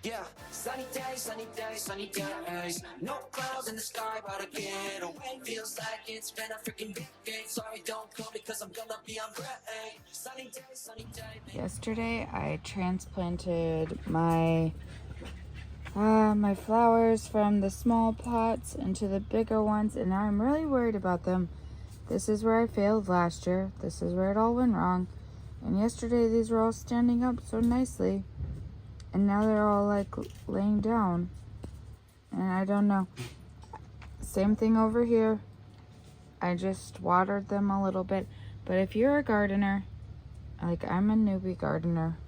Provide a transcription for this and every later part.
Yeah, sunny days, no clouds in the sky, but I get away. Feels like it's been a freaking decade. Sorry, don't call because I'm gonna be on break. Sunny day. Yesterday, I transplanted my my flowers from the small pots into the bigger ones, and now I'm really worried about them. This is where I failed last year. This is where it all went wrong. And yesterday, these were all standing up so nicely. And now they're all like laying down. And I don't know. Same thing over here. I just watered them a little bit. But if you're a gardener, like I'm a newbie gardener,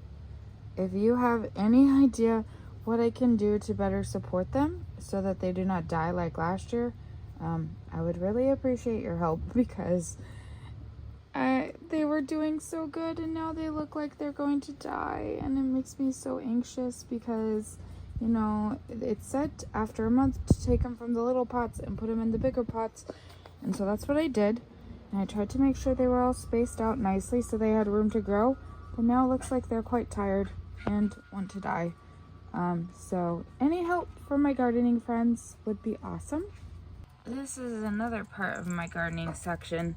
if you have any idea what I can do to better support them so that they do not die like last year, I would really appreciate your help, because they were doing so good and now they look like they're going to die, and it makes me so anxious because, you know, it's set after a month to take them from the little pots and put them in the bigger pots, and so that's what I did. And I tried to make sure they were all spaced out nicely so they had room to grow, but now it looks like they're quite tired and want to die. So any help from my gardening friends would be awesome. This is another part of my gardening section.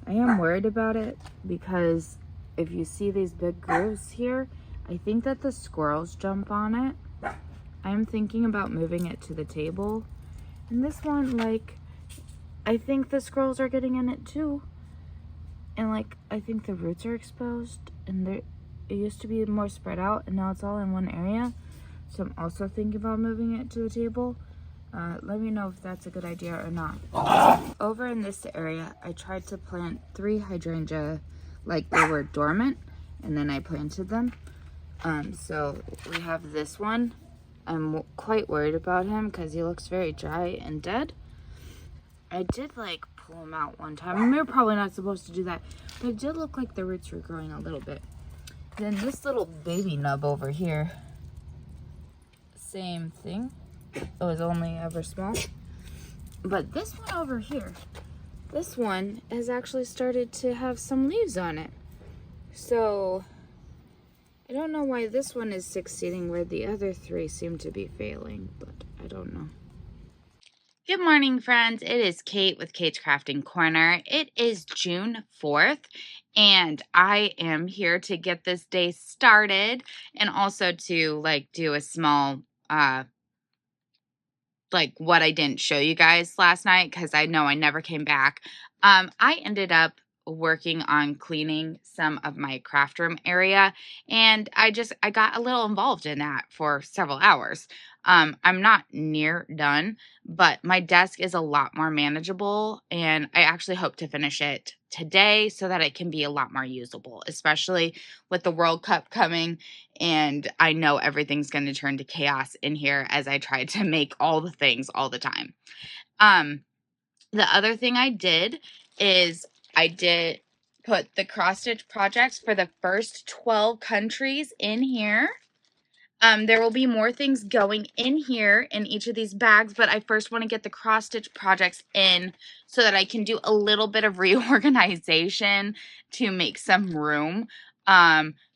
I am worried about it because if you see these big grooves here, I think that the squirrels jump on it. I'm thinking about moving it to the table. And this one, like, I think the squirrels are getting in it too. And like, I think the roots are exposed, and it used to be more spread out and now it's all in one area. So I'm also thinking about moving it to the table. Let me know if that's a good idea or not. Over in this area, I tried to plant 3 hydrangea like they were dormant, and then I planted them. So we have this one. I'm quite worried about him because he looks very dry and dead. I did like pull him out one time. We were probably not supposed to do that, but it did look like the roots were growing a little bit. Then this little baby nub over here, same thing. It was only ever small. But this one over here, this one has actually started to have some leaves on it. So I don't know why this one is succeeding where the other 3 seem to be failing, but I don't know. Good morning, friends. It is Kate with Kate's Crafting Corner. It is June 4th, and I am here to get this day started and also to like do a small like what I didn't show you guys last night because I know I never came back. I ended up working on cleaning some of my craft room area, and I got a little involved in that for several hours. I'm not near done, but my desk is a lot more manageable, and I actually hope to finish it today so that it can be a lot more usable, especially with the World Cup coming. And I know everything's going to turn to chaos in here as I try to make all the things all the time. The other thing I did is I did put the cross-stitch projects for the first 12 countries in here. There will be more things going in here in each of these bags, but I first want to get the cross-stitch projects in so that I can do a little bit of reorganization to make some room.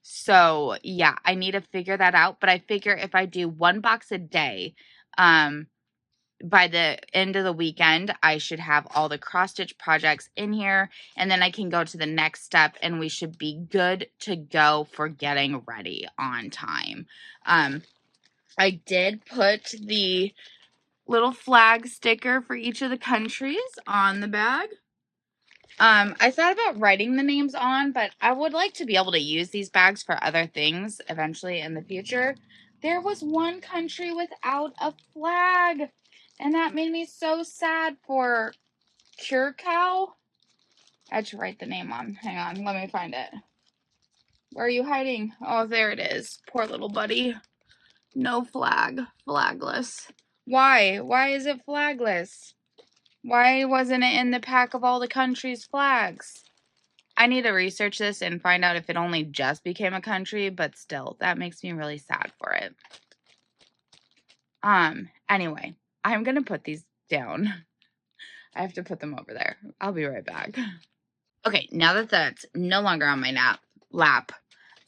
So yeah, I need to figure that out, but I figure if I do 1 box a day, by the end of the weekend, I should have all the cross-stitch projects in here, and then I can go to the next step, and we should be good to go for getting ready on time. I did put the little flag sticker for each of the countries on the bag. I thought about writing the names on, but I would like to be able to use these bags for other things eventually in the future. There was one country without a flag, and that made me so sad for Curacao. I had to write the name on. Hang on, let me find it. Where are you hiding? Oh, there it is. Poor little buddy. No flag. Flagless. Why? Why is it flagless? Why wasn't it in the pack of all the countries' flags? I need to research this and find out if it only just became a country, but still, that makes me really sad for it. Anyway, I'm gonna put these down. I have to put them over there. I'll be right back. Okay, now that that's no longer on my lap,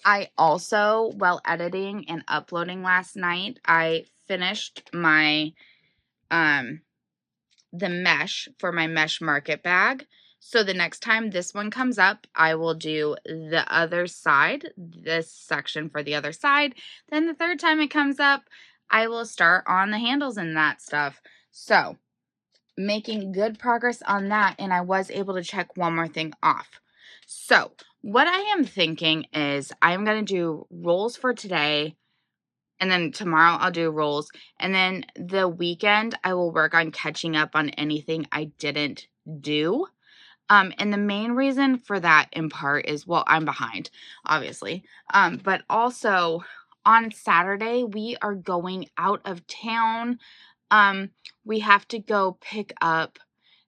I also, while editing and uploading last night, I finished my, the mesh for my mesh market bag. So the next time this one comes up, I will do the other side, this section for the other side. Then the third time it comes up, I will start on the handles and that stuff. So making good progress on that, and I was able to check one more thing off. So what I am thinking is I'm going to do rolls for today, and then tomorrow I'll do rolls, and then the weekend I will work on catching up on anything I didn't do. And the main reason for that in part is, well, I'm behind, obviously. But also on Saturday, we are going out of town. We have to go pick up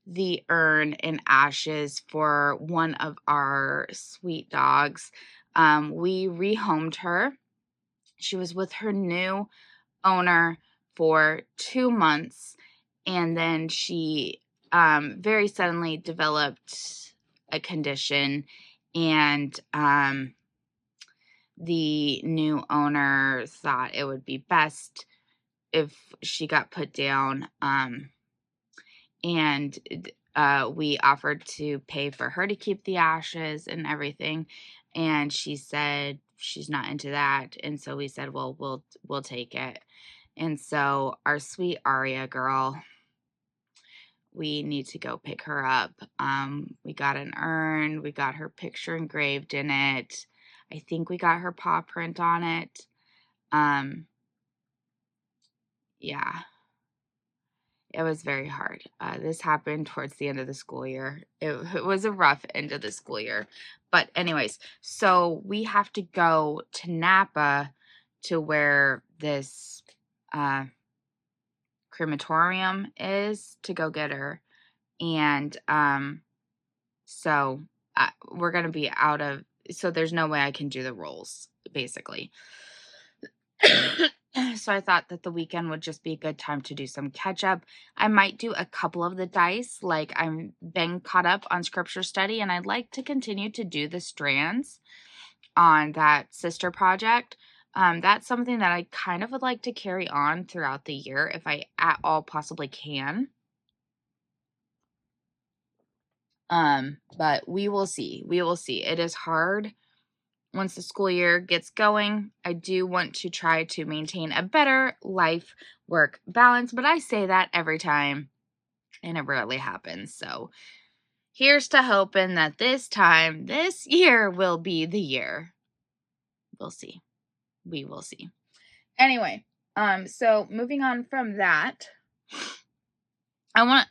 the urn and ashes for one of our sweet dogs. We rehomed her. She was with her new owner for 2 months, and then she very suddenly developed a condition, and the new owner thought it would be best if she got put down, and we offered to pay for her to keep the ashes and everything, and she said she's not into that, and so we said, well, we'll take it. And so our sweet Aria girl, we need to go pick her up. We got an urn, we got her picture engraved in it, I think we got her paw print on it. Yeah, it was very hard. This happened towards the end of the school year. It was a rough end of the school year. But anyways, so we have to go to Napa to where this crematorium is to go get her. And so we're going to be out of, so there's no way I can do the rolls, basically. So I thought that the weekend would just be a good time to do some catch up. I might do a couple of the dice, like I'm been caught up on scripture study, and I'd like to continue to do the strands on that sister project. That's something that I kind of would like to carry on throughout the year if I at all possibly can. But we will see. We will see. It is hard once the school year gets going. I do want to try to maintain a better life-work balance, but I say that every time, and it rarely happens. So here's to hoping that this year will be the year. We'll see. We will see. Anyway, so moving on from that, I want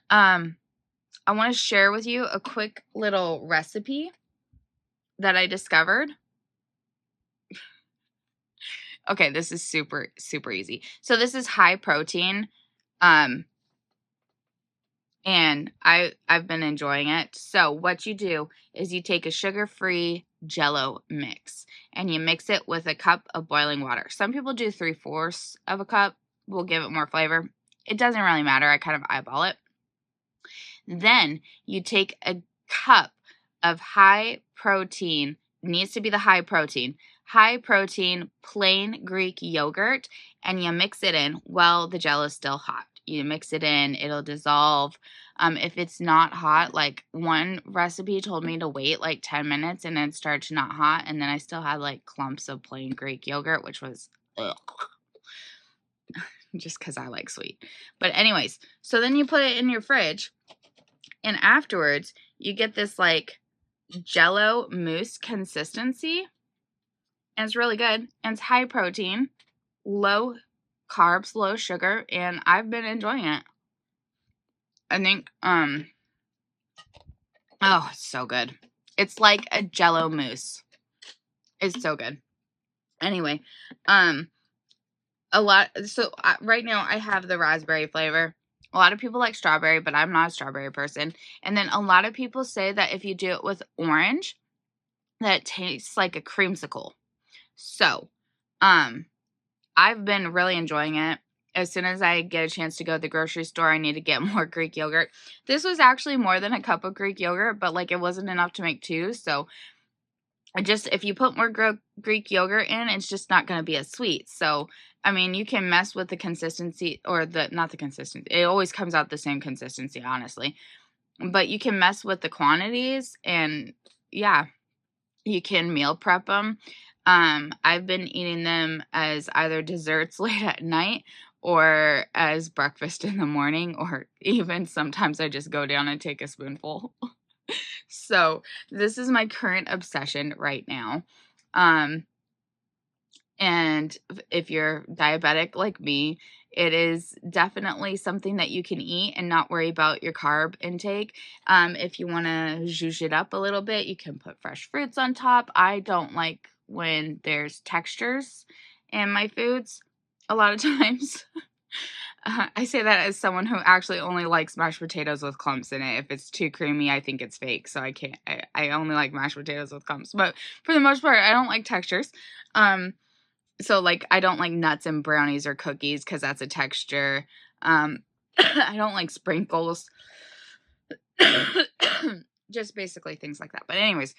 to share with you a quick little recipe that I discovered. Okay, this is super, super easy. So this is high protein, and I've been enjoying it. So what you do is you take a sugar-free Jell-O mix, and you mix it with a cup of boiling water. Some people do 3/4 of a cup. We'll give it more flavor. It doesn't really matter. I kind of eyeball it. Then you take a cup of high protein, needs to be the high protein plain Greek yogurt, and you mix it in while the Jell-O is still hot. You mix it in, it'll dissolve. If it's not hot, like one recipe told me to wait like 10 minutes and then start to not hot, and then I still had like clumps of plain Greek yogurt, which was ugh. Just because I like sweet. But anyways, so then you put it in your fridge, and afterwards you get this like Jell-O mousse consistency, and it's really good, and it's high protein, low carbs, low sugar, and I've been enjoying it. I think oh, it's so good. It's like a Jell-O mousse. It's so good. Anyway, right now I have the raspberry flavor. A lot of people like strawberry, but I'm not a strawberry person. And then a lot of people say that if you do it with orange, that it tastes like a creamsicle. So, I've been really enjoying it. As soon as I get a chance to go to the grocery store, I need to get more Greek yogurt. This was actually more than a cup of Greek yogurt, but like it wasn't enough to make two. So if you put more Greek yogurt in, it's just not going to be as sweet. So, I mean, you can mess with the consistency, or not the consistency. It always comes out the same consistency, honestly. But you can mess with the quantities, and yeah, you can meal prep them. I've been eating them as either desserts late at night or as breakfast in the morning, or even sometimes I just go down and take a spoonful. So this is my current obsession right now. And if you're diabetic like me, it is definitely something that you can eat and not worry about your carb intake. If you want to zhuzh it up a little bit, you can put fresh fruits on top. I don't like when there's textures in my foods a lot of times. I say that as someone who actually only likes mashed potatoes with clumps in it. If it's too creamy, I think it's fake. So I only like mashed potatoes with clumps. But for the most part, I don't like textures. So like I don't like nuts and brownies or cookies because that's a texture. I don't like sprinkles. Just basically things like that. But anyways,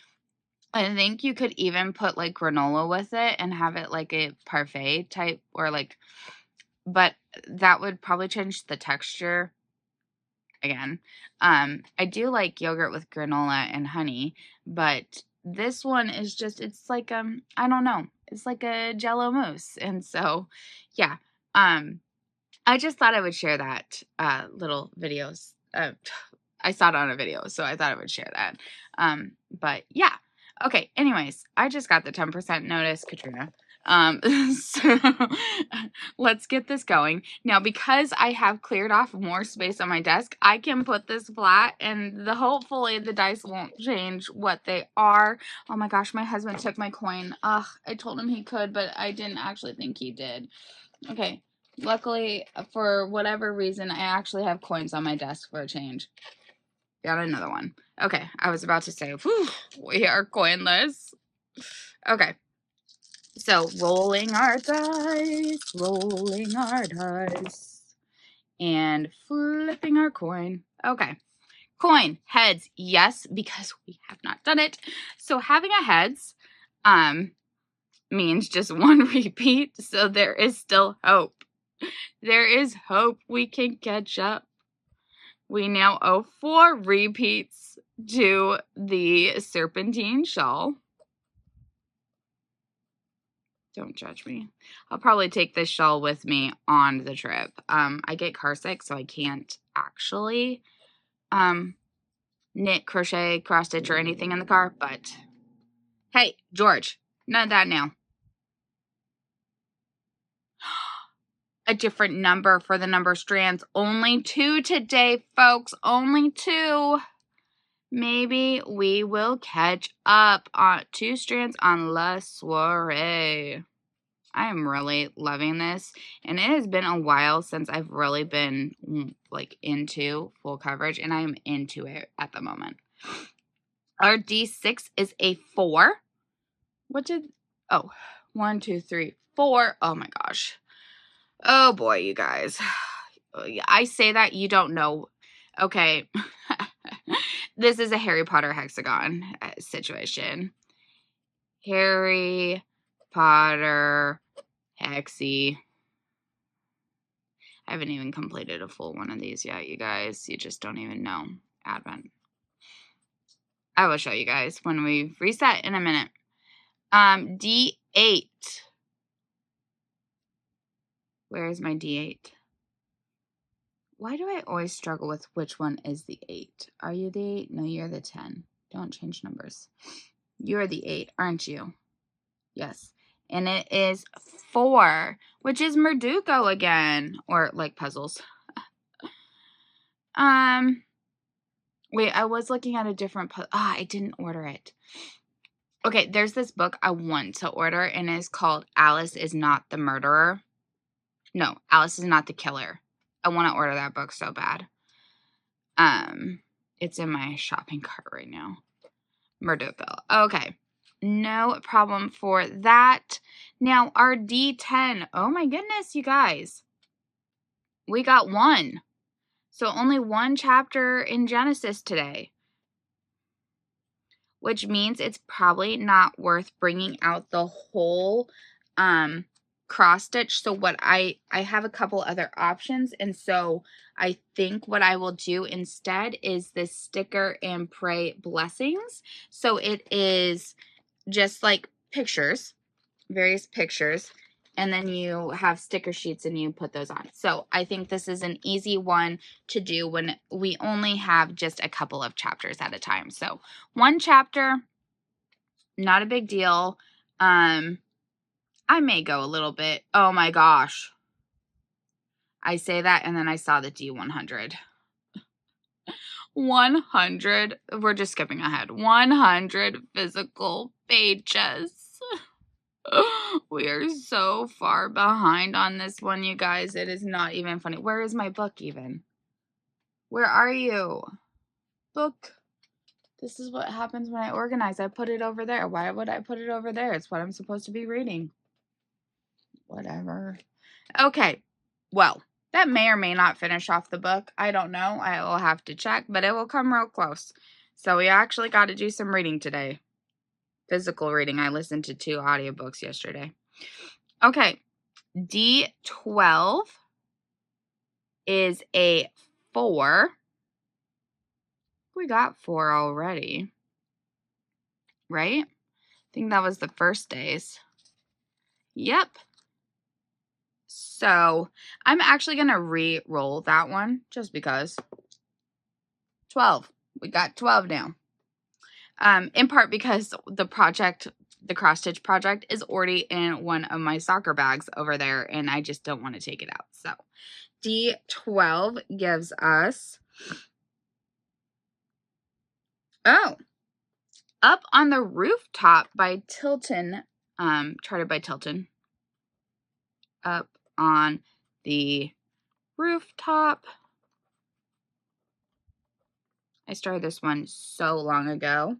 I think you could even put like granola with it and have it like a parfait type, or like, but that would probably change the texture again. I do like yogurt with granola and honey, but this one is just, it's like, I don't know. It's like a Jello mousse. And so, yeah, I just thought I would share that, little videos. I saw it on a video, so I thought I would share that. But yeah. Okay. Anyways, I just got the 10% notice, Katrina. So let's get this going. Now, because I have cleared off more space on my desk, I can put this flat, and hopefully the dice won't change what they are. Oh my gosh, my husband took my coin. Ugh, I told him he could, but I didn't actually think he did. Okay. Luckily, for whatever reason, I actually have coins on my desk for a change. Got another one. Okay, I was about to say, whew, we are coinless. Okay. So, rolling our dice, and flipping our coin. Okay. Coin, heads, yes, because we have not done it. So, having a heads means just one repeat, so there is still hope. There is hope we can catch up. We now owe 4 repeats to the serpentine shawl. Don't judge me. I'll probably take this shawl with me on the trip. I get car sick, so I can't actually knit, crochet, cross stitch, or anything in the car, but hey, George, none of that now. A different number for the number strands. Only 2 today, folks. Only 2. Maybe we will catch up on 2 strands on La Soiree. I am really loving this, and it has been a while since I've really been like into full coverage, and I am into it at the moment. Our D6 is a 4. Oh, 1, 2, 3, 4. Oh my gosh. Oh boy, you guys. I say that, you don't know. Okay. This is a Harry Potter hexagon situation. Harry Potter hexy. I haven't even completed a full one of these yet, you guys. You just don't even know. Advent. I will show you guys when we reset in a minute. D8. Where is my D8? Why do I always struggle with which one is the 8? Are you the 8? No, you're the 10. Don't change numbers. You're the 8, aren't you? Yes. And it is 4, which is Merduko again. Or like puzzles. Wait, I was looking at a different I didn't order it. Okay, there's this book I want to order, and it's called Alice is Not the Murderer. No, Alice is Not the Killer. I want to order that book so bad. It's in my shopping cart right now. Merduko. Okay. No problem for that. Now, our D10. Oh my goodness, you guys. We got 1. So only 1 chapter in Genesis today. which means it's probably not worth bringing out the whole cross stitch. So what I have a couple other options, and so I think what I will do instead is this sticker and pray blessings. So it is just like pictures, various pictures, and then you have sticker sheets and you put those on. So I think this is an easy one to do when we only have just a couple of chapters at a time. So one chapter, not a big deal. I may go a little bit. Oh my gosh. I say that and then I saw the D100. 100. We're just skipping ahead. 100 physical pages. We are so far behind on this one, you guys. It is not even funny. Where is my book even? Where are you? Book. This is what happens when I organize. I put it over there. Why would I put it over there? It's what I'm supposed to be reading. Whatever. Okay. Well, that may or may not finish off the book. I don't know. I will have to check, but it will come real close. So we actually got to do some reading today. Physical reading. I listened to 2 audiobooks yesterday. Okay. D12 is a 4. We got 4 already. Right? I think that was the first days. Yep. So I'm actually going to re-roll that one just because. 12. We got 12 now. In part because the cross stitch project is already in one of my soccer bags over there, and I just don't want to take it out. So D12 gives us, Up on the Rooftop by Tilton, charted by Tilton. Up on the Rooftop. I started this one so long ago.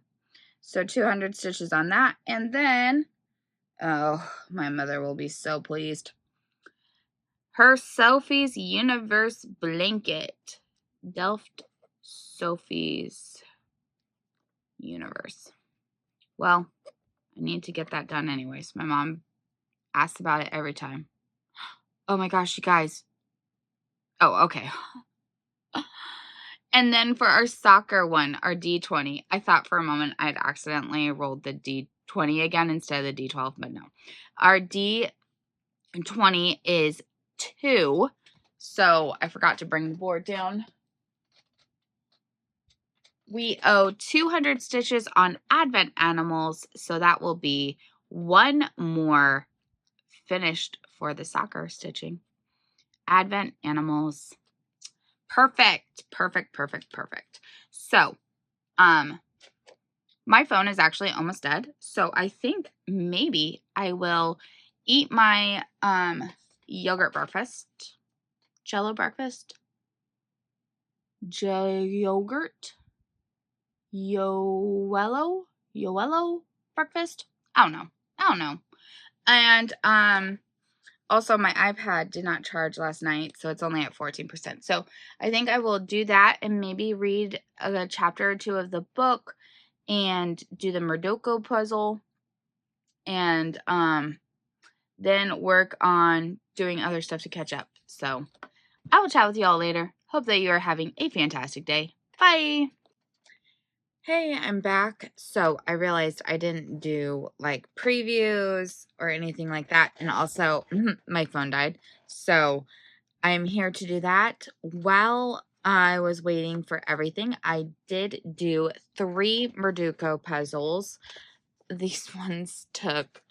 So 200 stitches on that. And then, oh, my mother will be so pleased. Her Sophie's Universe Blanket. Delft Sophie's Universe. Well, I need to get that done anyways. My mom asks about it every time. Oh my gosh, you guys. Oh, okay. And then for our soccer one, our D20, I thought for a moment I'd accidentally rolled the D20 again instead of the D12, but no. Our D20 is 2, so I forgot to bring the board down. We owe 200 stitches on Advent Animals, so that will be 1 more finished for the soccer stitching. Advent Animals. Perfect. So, my phone is actually almost dead, so I think maybe I will eat my yogurt breakfast. Jello breakfast. Yogurt. Yoello breakfast. I don't know. And also my iPad did not charge last night, so it's only at 14%. So I think I will do that and maybe read a chapter or 2 of the book and do the Murdoko puzzle, and then work on doing other stuff to catch up. So I will chat with you all later. Hope that you are having a fantastic day. Bye. Hey, I'm back. So I realized I didn't do like previews or anything like that. And also my phone died. So I'm here to do that. While I was waiting for everything, I did do 3 Murdoko puzzles. These ones took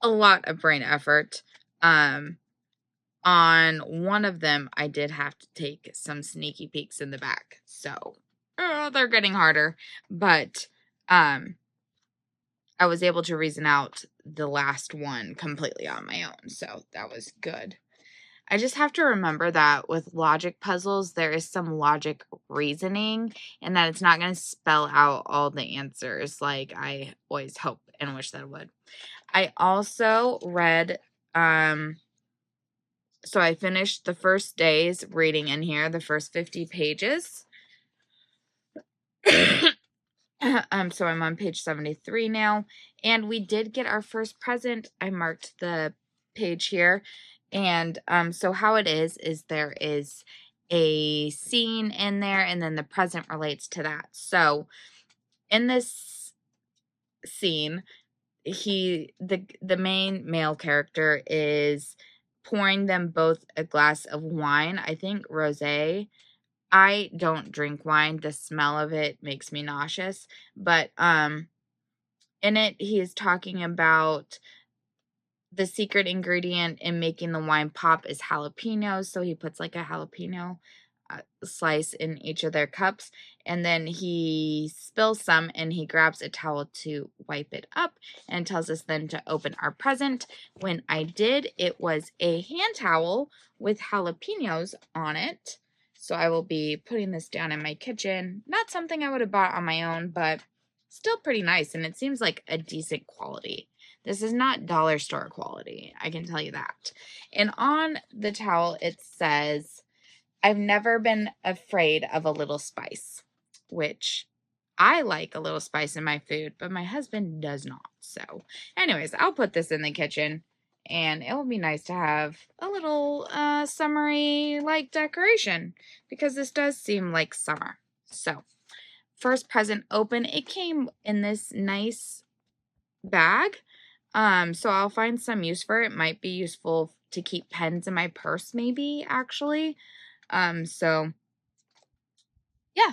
a lot of brain effort. On one of them, I did have to take some sneaky peeks in the back. So they're getting harder, but I was able to reason out the last one completely on my own, so that was good. I just have to remember that with logic puzzles, there is some logic reasoning, and that it's not going to spell out all the answers like I always hope and wish that it would. I also read, so I finished the first day's reading in here, the first 50 pages. So I'm on page 73 now, and we did get our first present. I marked the page here, and so how it is there is a scene in there, and then the present relates to that. So in this scene, the main male character is pouring them both a glass of wine, I think rosé. I don't drink wine. The smell of it makes me nauseous, but in it he is talking about the secret ingredient in making the wine pop is jalapenos, so he puts like a jalapeno slice in each of their cups, and then he spills some and he grabs a towel to wipe it up and tells us then to open our present. When I did, it was a hand towel with jalapenos on it, so I will be putting this down in my kitchen. Not something I would have bought on my own, but still pretty nice, and it seems like a decent quality. This is not dollar store quality, I can tell you that. And on the towel it says, I've never been afraid of a little spice, which I like a little spice in my food, but my husband does not. So anyways, I'll put this in the kitchen, and it will be nice to have a little summery like decoration, because this does seem like summer. So first present open, it came in this nice bag. So I'll find some use for it. It might be useful to keep pens in my purse, maybe, actually. So yeah,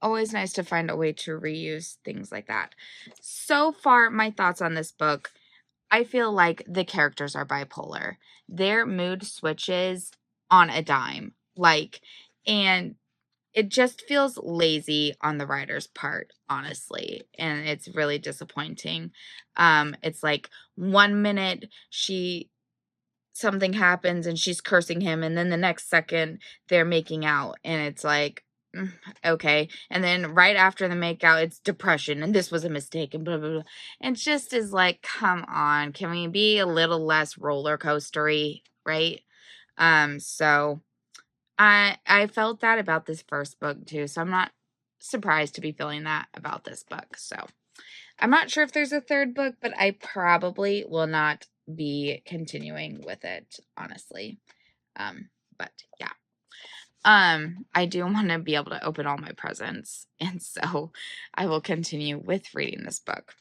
always nice to find a way to reuse things like that. So far, my thoughts on this book, I feel like the characters are bipolar. Their mood switches on a dime, and it just feels lazy on the writer's part, honestly, and it's really disappointing. It's like 1 minute something happens and she's cursing him, and then the next second they're making out, and it's like, okay. And then right after the makeout, it's depression, and this was a mistake, and blah, blah, blah. And just is like, come on, can we be a little less roller coastery, right? So I felt that about this first book too, so I'm not surprised to be feeling that about this book. So I'm not sure if there's a third book, but I probably will not be continuing with it, honestly. But yeah. I do want to be able to open all my presents, and so I will continue with reading this book.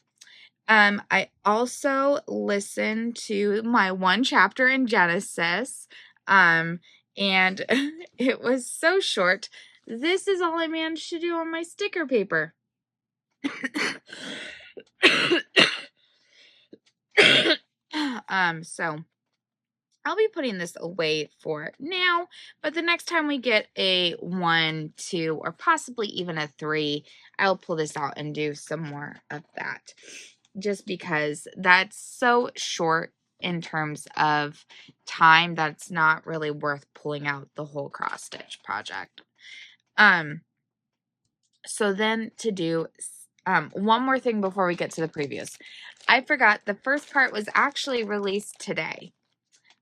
I also listened to my one chapter in Genesis, and it was so short. This is all I managed to do on my sticker paper. So I'll be putting this away for now, but the next time we get a 1, 2, or possibly even a 3, I'll pull this out and do some more of that, just because that's so short in terms of time that's not really worth pulling out the whole cross stitch project. So then to do one more thing before we get to the previews. I forgot the first part was actually released today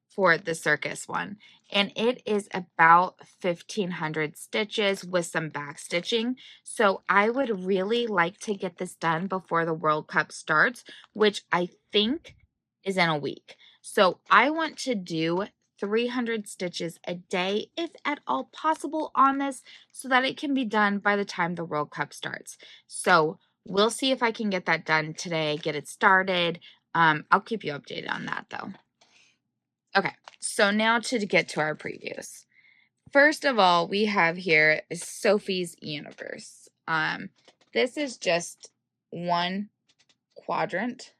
for the circus one, and it is about 1,500 stitches with some back stitching. So I would really like to get this done before the World Cup starts, which I think is in a week. So I want to do 300 stitches a day, if at all possible, on this, so that it can be done by the time the World Cup starts. So we'll see if I can get that done today, get it started. I'll keep you updated on that, though. Okay, so now to get to our previews. First of all, we have here Sophie's Universe. This is just one quadrant.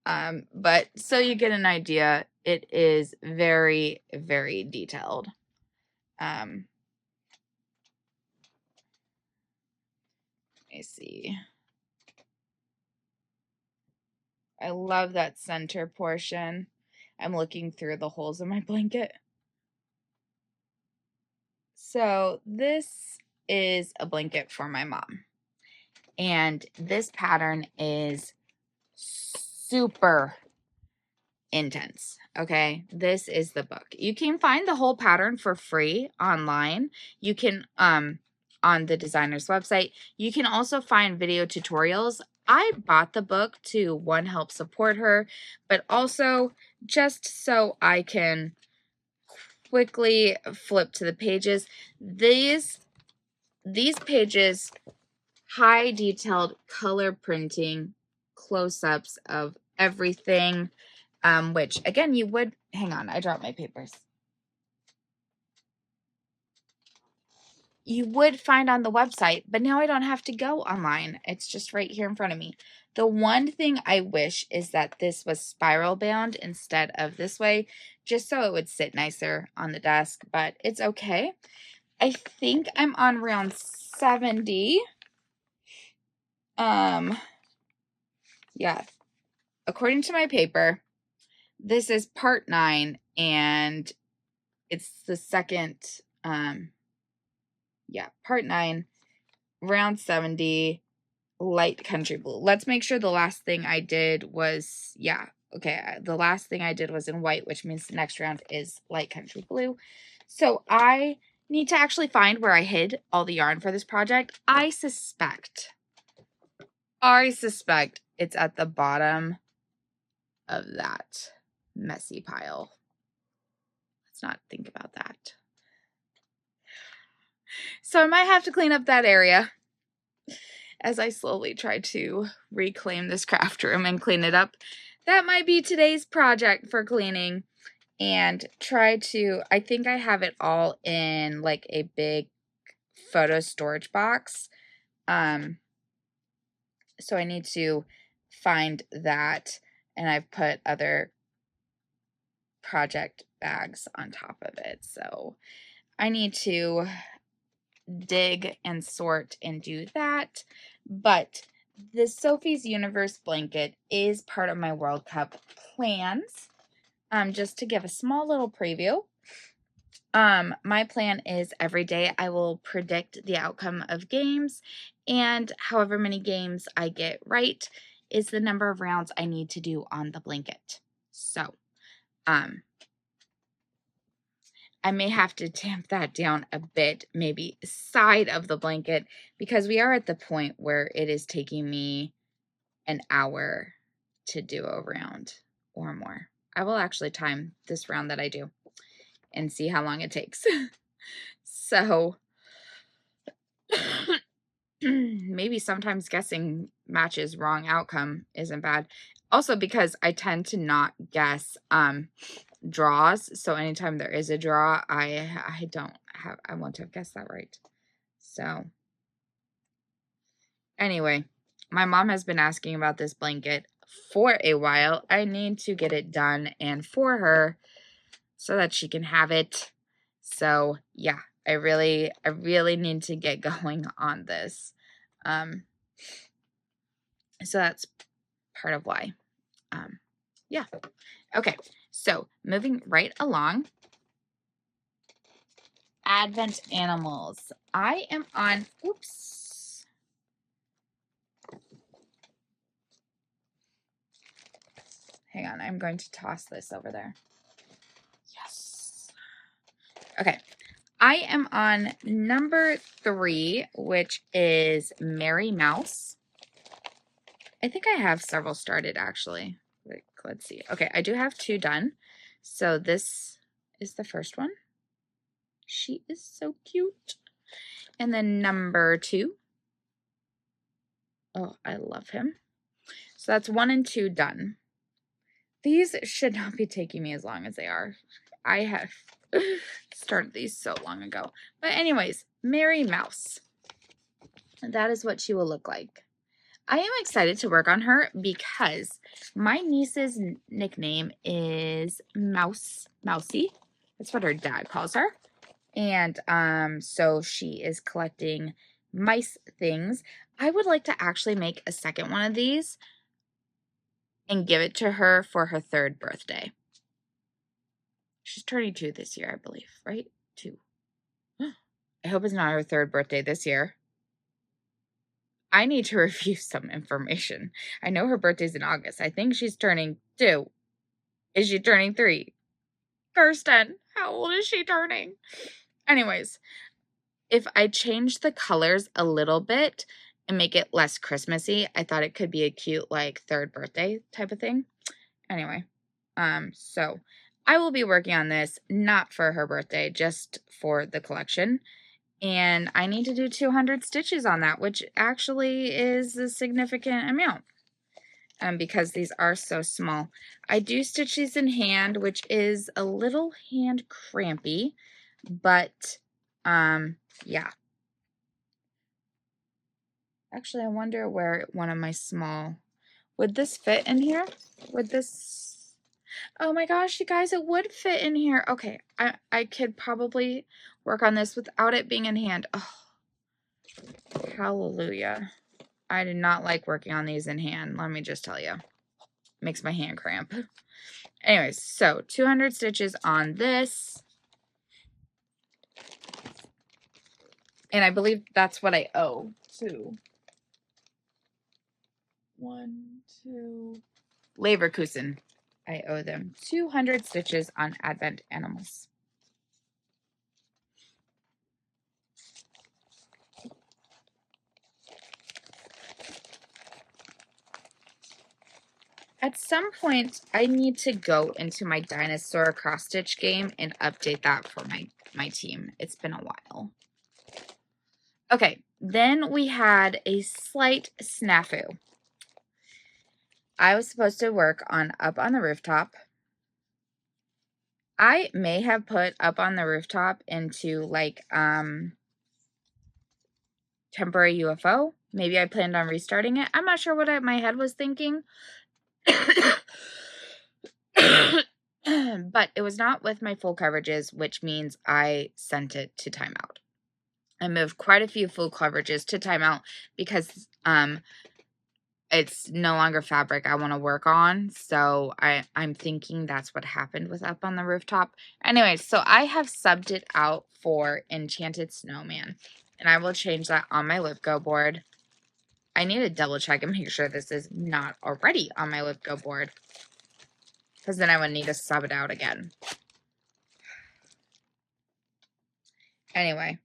But so you get an idea, it is very, very detailed. Let me see. I love that center portion. I'm looking through the holes in my blanket. So this is a blanket for my mom. And this pattern is super intense. Okay, this is the book. You can find the whole pattern for free online. You can on the designer's website. You can also find video tutorials. I bought the book to, one, help support her, but also just so I can quickly flip to the pages. These pages, high detailed color printing, close-ups of everything, which again, you would, hang on, I dropped my papers. You would find on the website, but now I don't have to go online. It's just right here in front of me. The one thing I wish is that this was spiral bound instead of this way, just so it would sit nicer on the desk, but it's okay. I think I'm on round 70. Yeah, according to my paper, this is part 9, and it's the second, part 9, round 70, light country blue. Let's make sure the last thing I did was, the last thing I did was in white, which means the next round is light country blue. So I need to actually find where I hid all the yarn for this project. I suspect it's at the bottom of that messy pile. Let's not think about that. So I might have to clean up that area as I slowly try to reclaim this craft room and clean it up. That might be today's project for cleaning, and try to, I think I have it all in like a big photo storage box. So I need to find that, and I've put other project bags on top of it. So I need to dig and sort and do that. But the Sophie's Universe blanket is part of my World Cup plans. Just to give a small little preview. My plan is every day I will predict the outcome of games, and however many games I get right is the number of rounds I need to do on the blanket. So, I may have to tamp that down a bit, maybe side of the blanket, because we are at the point where it is taking me an hour to do a round or more. I will actually time this round that I do and see how long it takes. So maybe sometimes guessing matches wrong outcome isn't bad. Also because I tend to not guess draws. So anytime there is a draw, I won't have guessed that right. So anyway, my mom has been asking about this blanket for a while. I need to get it done and for her so that she can have it. So yeah, I really need to get going on this. So that's part of why. Yeah. Okay. So moving right along. Advent animals. I am on, oops. Hang on, I'm going to toss this over there. Yes. Okay. I am on number 3, which is Mary Mouse. I think I have several started actually. Let's see. Okay, I do have 2 done. So this is the first one. She is so cute. And then number 2. Oh, I love him. So that's 1 and 2 done. These should not be taking me as long as they are. I have started these so long ago. But anyways, Mary Mouse. That is what she will look like. I am excited to work on her because my niece's nickname is Mousy. That's what her dad calls her. And so she is collecting mice things. I would like to actually make a second one of these and give it to her for her 3rd birthday. She's turning 2 this year, I believe, right? 2. I hope it's not her 3rd birthday this year. I need to review some information. I know her birthday's in August. I think she's turning 2. Is she turning 3? Kirsten, how old is she turning? Anyways, if I change the colors a little bit and make it less Christmassy, I thought it could be a cute, like, third birthday type of thing. Anyway, so I will be working on this, not for her birthday, just for the collection. And I need to do 200 stitches on that, which actually is a significant amount. Because these are so small. I do stitch these in hand, which is a little hand crampy, but yeah. Actually, I wonder where one of my small, would this fit in here? Would this, oh my gosh, you guys, it would fit in here. Okay, I could probably work on this without it being in hand. Oh, hallelujah. I do not like working on these in hand, let me just tell you. Makes my hand cramp. Anyways, so 200 stitches on this. And I believe that's what I owe to 2 Leverkusen. I owe them 200 stitches on Advent Animals. At some point, I need to go into my dinosaur cross-stitch game and update that for my team. It's been a while. Okay, then we had a slight snafu. I was supposed to work on Up on the Rooftop. I may have put Up on the Rooftop into, like, temporary UFO. Maybe I planned on restarting it. I'm not sure what my head was thinking. But it was not with my full coverages, which means I sent it to timeout. I moved quite a few full coverages to timeout because it's no longer fabric I want to work on. So I'm thinking that's what happened with Up on the Rooftop. Anyway, so I have subbed it out for Enchanted Snowman. And I will change that on my LibGo board. I need to double check and make sure this is not already on my LibGo board, because then I would need to sub it out again. Anyway,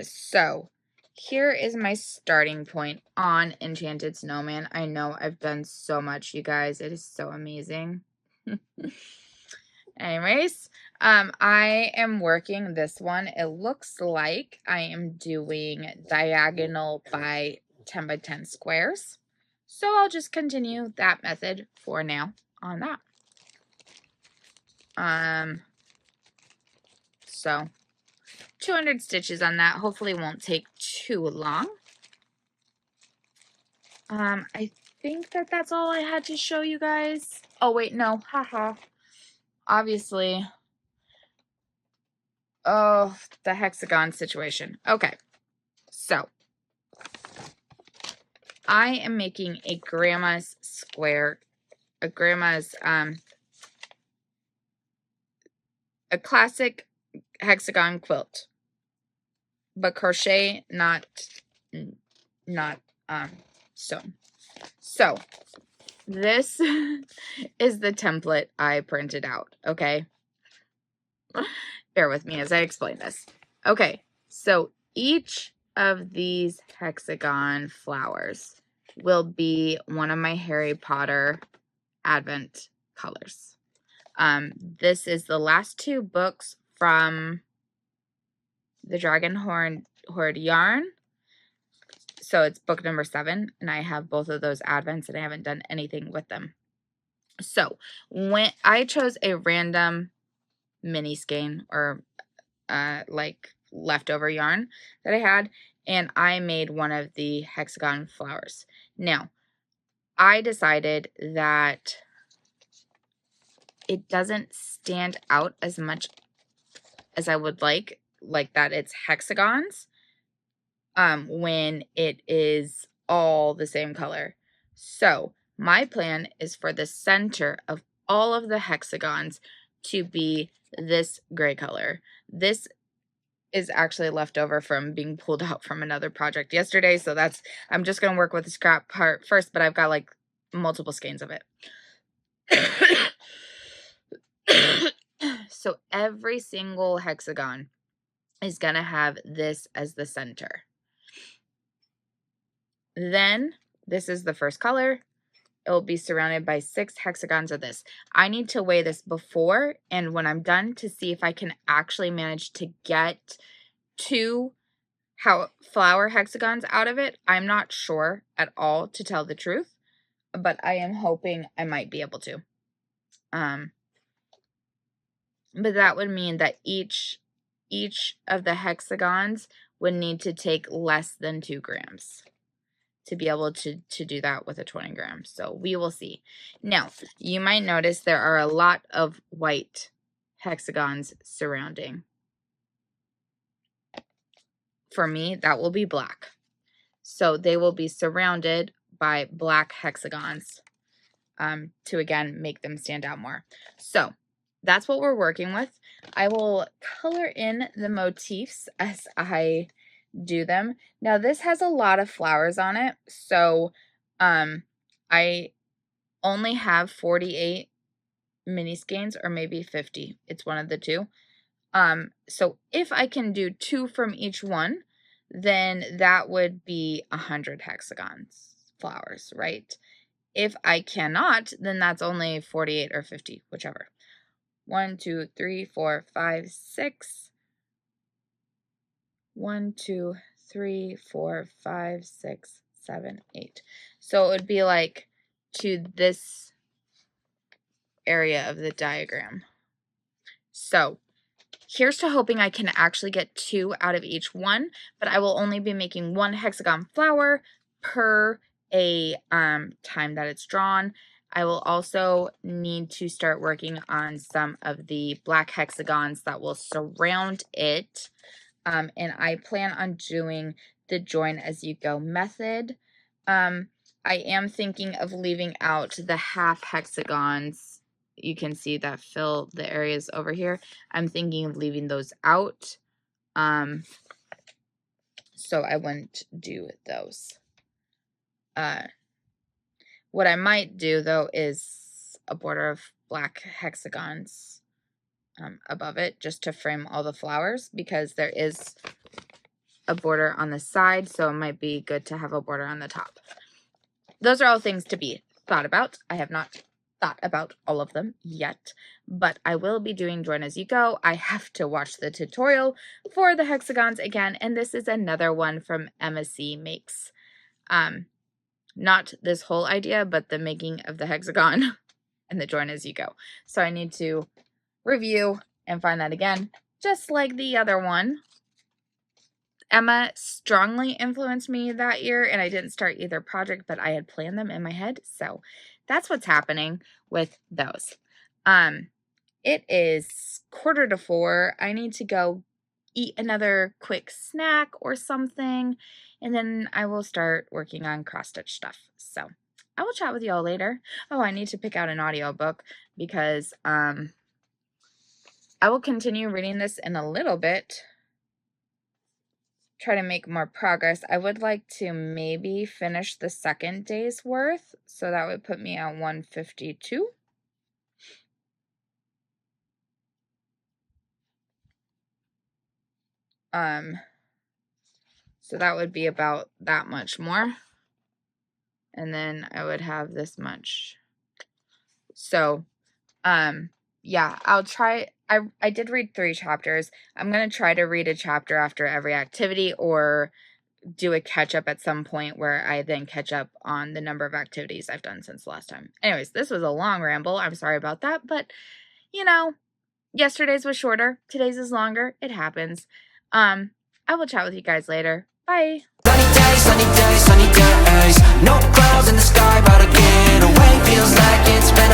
so here is my starting point on Enchanted Snowman. I know I've done so much, you guys. It is so amazing. Anyways, I am working this one. It looks like I am doing diagonal by 10 by 10 squares. So I'll just continue that method for now on that. So 200 stitches on that. Hopefully it won't take too long. I think that's all I had to show you guys. Oh, wait, no. Haha. Obviously. Oh, the hexagon situation. Okay. So I am making a grandma's square, a classic hexagon quilt, but crochet, not sewn. So this is the template I printed out. Okay, bear with me as I explain this. Okay, so each of these hexagon flowers will be one of my Harry Potter Advent colors. This is the last 2 books from the Dragon Horde yarn. So it's book number 7, and I have both of those Advents, and I haven't done anything with them. So when I chose a random mini skein or like leftover yarn that I had, and I made one of the hexagon flowers. Now, I decided that it doesn't stand out as much as I would like that it's hexagons when it is all the same color. So my plan is for the center of all of the hexagons to be this gray color. This is actually left over from being pulled out from another project yesterday, so I'm just going to work with the scrap part first, but I've got like multiple skeins of it. So every single hexagon is going to have this as the center. Then this is the first color. It will be surrounded by 6 hexagons of this. I need to weigh this before and when I'm done to see if I can actually manage to get 2 flower hexagons out of it. I'm not sure at all, to tell the truth, but I am hoping I might be able to. But that would mean that each of the hexagons would need to take less than 2 grams to be able to do that with a 20 gram. So we will see. Now, you might notice there are a lot of white hexagons surrounding. For me, that will be black. So they will be surrounded by black hexagons to, again, make them stand out more. So that's what we're working with. I will color in the motifs as I do them. Now this has a lot of flowers on it, so I only have 48 mini skeins, or maybe 50. It's one of the two. So if I can do 2 from each one, then that would be 100 hexagons flowers, right? If I cannot, then that's only 48 or 50, whichever. 1, 2, 3, 4, 5, 6. 1, 2, 3, 4, 5, 6, 7, 8. So it would be like to this area of the diagram. So here's to hoping I can actually get 2 out of each one, but I will only be making 1 hexagon flower per a time that it's drawn. I will also need to start working on some of the black hexagons that will surround it. And I plan on doing the join as you go method. I am thinking of leaving out the half hexagons. You can see that fill the areas over here. I'm thinking of leaving those out. So I wouldn't do those. What I might do, though, is a border of black hexagons above it, just to frame all the flowers, because there is a border on the side, so it might be good to have a border on the top. Those are all things to be thought about. I have not thought about all of them yet, but I will be doing join as you go. I have to watch the tutorial for the hexagons again, and this is another one from Emma C. Makes. Not this whole idea, but the making of the hexagon and the join as you go. So I need to review and find that again, just like the other one. Emma strongly influenced me that year, and I didn't start either project, but I had planned them in my head. So that's what's happening with those. It is 3:45. I need to go eat another quick snack or something, and then I will start working on cross-stitch stuff. So I will chat with you all later. Oh, I need to pick out an audiobook because I will continue reading this in a little bit. Try to make more progress. I would like to maybe finish the second day's worth, so that would put me at 152. So that would be about that much more. And then I would have this much. So, yeah, I'll try. I did read 3 chapters. I'm going to try to read a chapter after every activity, or do a catch up at some point where I then catch up on the number of activities I've done since the last time. Anyways, this was a long ramble. I'm sorry about that, but you know, yesterday's was shorter. Today's is longer. It happens. I will chat with you guys later. Bye. Sunny days, sunny days, sunny days. No clouds in the sky, but I get away. Feels like it's been